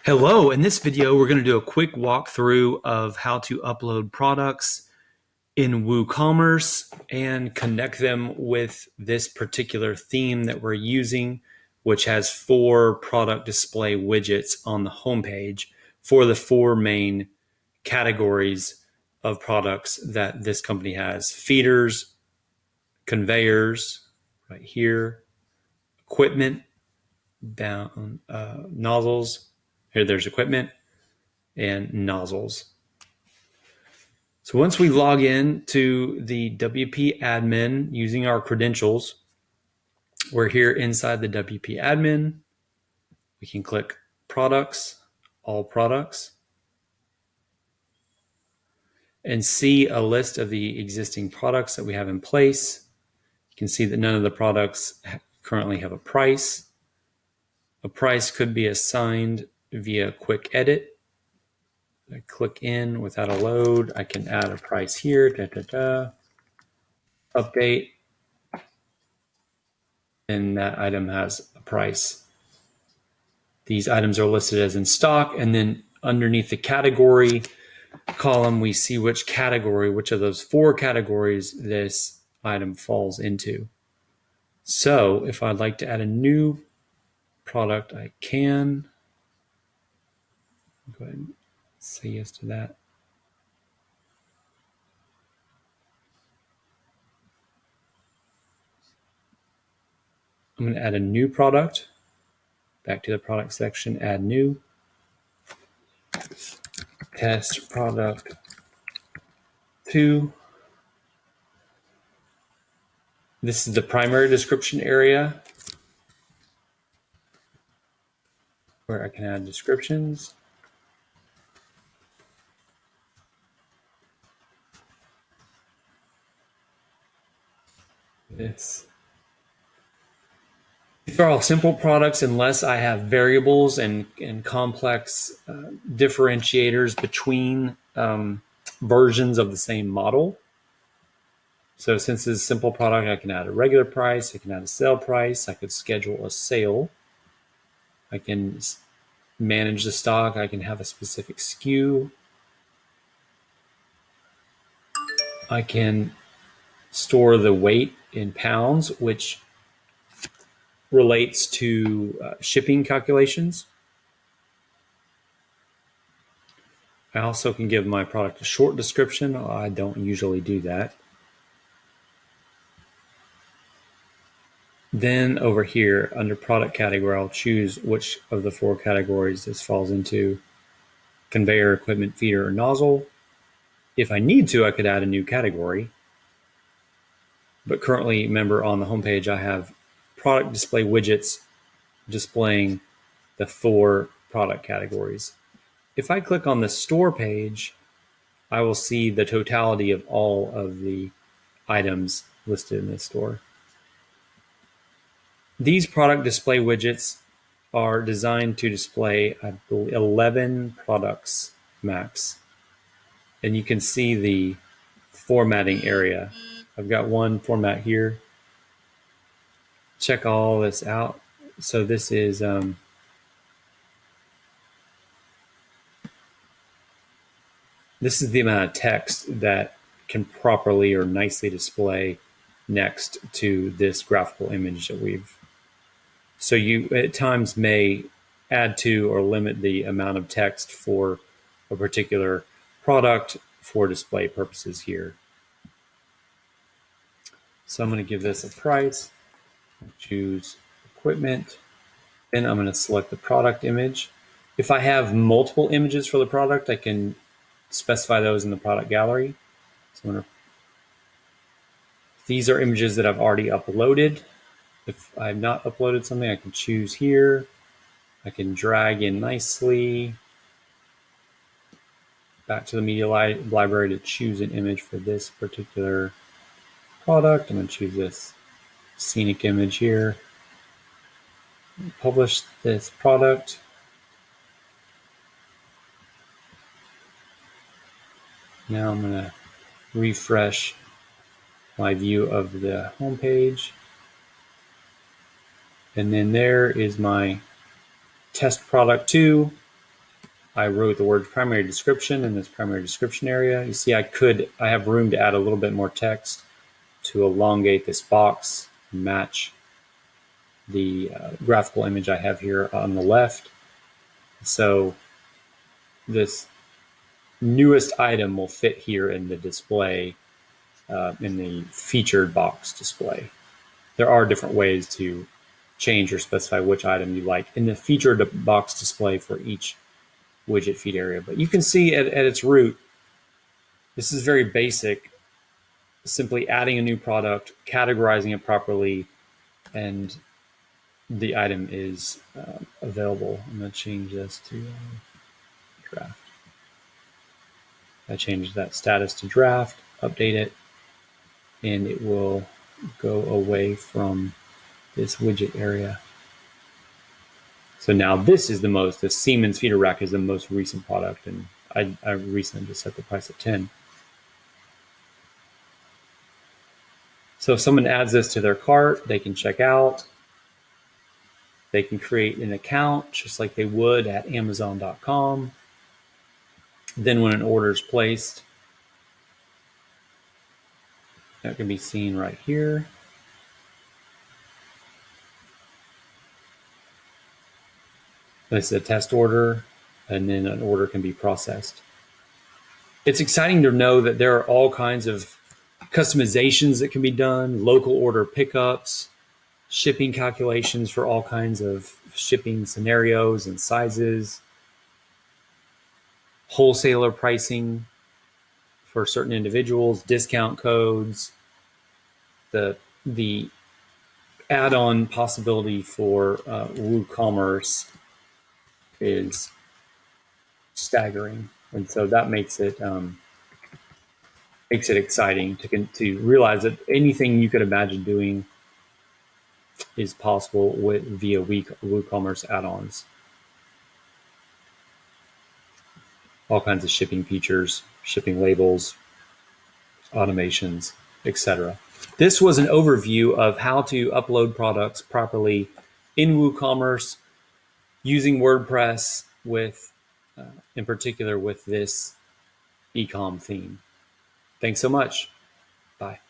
Hello, in this video, we're going to do a quick walkthrough of how to upload products in WooCommerce and connect them with this particular theme that we're using, which has 4 product display widgets on the homepage for the 4 main categories of products that this company has: feeders, conveyors, right here, equipment, down nozzles. Here, there's equipment and nozzles. So once we log in to the WP admin using our credentials, we're here inside the WP admin. We can click products, all products, and see a list of the existing products that we have in place. You can see that none of the products currently have a price. A price could be assigned via quick edit. I click in without a load. I can add a price here, update, and that item has a price. These items are listed as in stock, and then underneath the category column, we see which of those 4 categories this item falls into. So if I'd like to add a new product, I can. Go ahead and say yes to that. I'm going to add a new product. Back to the product section, add new. Test product 2. This is the primary description area where I can add descriptions. These are all simple products unless I have variables and complex differentiators between versions of the same model. So since this is a simple product, I can add a regular price, I can add a sale price, I could schedule a sale, I can manage the stock, I can have a specific SKU, I can store the weight in pounds, which relates to shipping calculations. I also can give my product a short description. I don't usually do that. Then over here under product category, I'll choose which of the 4 categories this falls into: conveyor, equipment, feeder, or nozzle. If I need to, I could add a new category. But currently, remember, on the homepage, I have product display widgets displaying the 4 product categories. If I click on the store page, I will see the totality of all of the items listed in this store. These product display widgets are designed to display, I believe, 11 products max. And you can see the formatting area. I've got one format here. Check all this out. So this is the amount of text that can properly or nicely display next to this graphical image that we've. So you at times may add to or limit the amount of text for a particular product for display purposes here. So I'm going to give this a price, choose equipment, then I'm going to select the product image. If I have multiple images for the product, I can specify those in the product gallery. So these are images that I've already uploaded. If I have not uploaded something, I can choose here. I can drag in nicely back to the media library to choose an image for this particular product. I'm going to choose this scenic image here. Publish this product. Now I'm going to refresh my view of the home page. And then there is my test product 2. I wrote the word primary description in this primary description area. You see, I have room to add a little bit more text to elongate this box, match the graphical image I have here on the left. So this newest item will fit here in the display, in the featured box display. There are different ways to change or specify which item you like in the featured box display for each widget feed area. But you can see at its root, this is very basic, simply adding a new product, categorizing it properly, and the item is available. I'm going to change this to draft. I changed that status to draft, update it, and it will go away from this widget area. So now this is the Siemens feeder rack is the most recent product, and I recently just set the price at 10. So if someone adds this to their cart, they can check out. They can create an account just like they would at Amazon.com. Then when an order is placed, that can be seen right here. This is a test order, and then an order can be processed. It's exciting to know that there are all kinds of customizations that can be done, local order pickups, shipping calculations for all kinds of shipping scenarios and sizes, wholesaler pricing for certain individuals, discount codes, the add-on possibility for WooCommerce is staggering, and so that makes it exciting to realize that anything you could imagine doing is possible via WooCommerce add-ons. All kinds of shipping features, shipping labels, automations, etc. This was an overview of how to upload products properly in WooCommerce using WordPress with, in particular, with this ecom theme. Thanks so much. Bye.